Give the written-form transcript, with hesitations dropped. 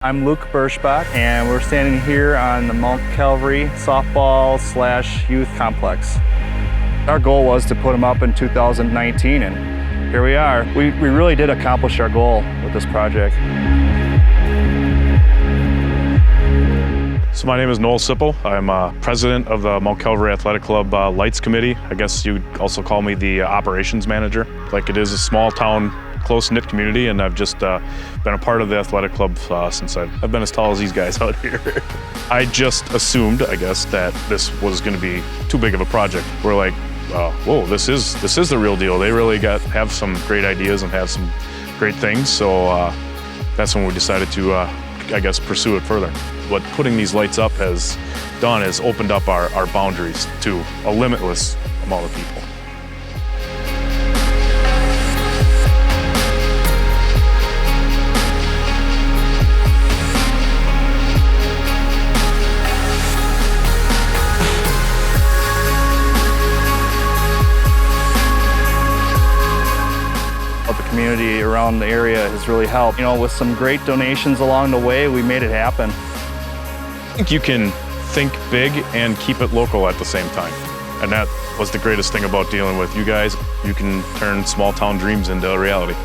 I'm Luke Birschbach, and we're standing here on the Mount Calvary softball/youth complex. Our goal was to put them up in 2019, and here we are. We really did accomplish our goal with this project. So my name is Noel Sipple. I'm president of the Mount Calvary Athletic Club Lights Committee. I guess you'd also call me the operations manager. Like, it is a small town, close-knit community, and I've just been a part of the athletic club since I've been as tall as these guys out here. I just assumed, I guess, that this was going to be too big of a project. We're like, whoa, this is the real deal. They really have some great ideas and have some great things. So that's when we decided to, I guess, pursue it further. What putting these lights up has done is opened up our boundaries to a limitless amount of people. The community around the area has really helped. You know, with some great donations along the way, we made it happen. I think you can think big and keep it local at the same time. And that was the greatest thing about dealing with you guys. You can turn small town dreams into a reality.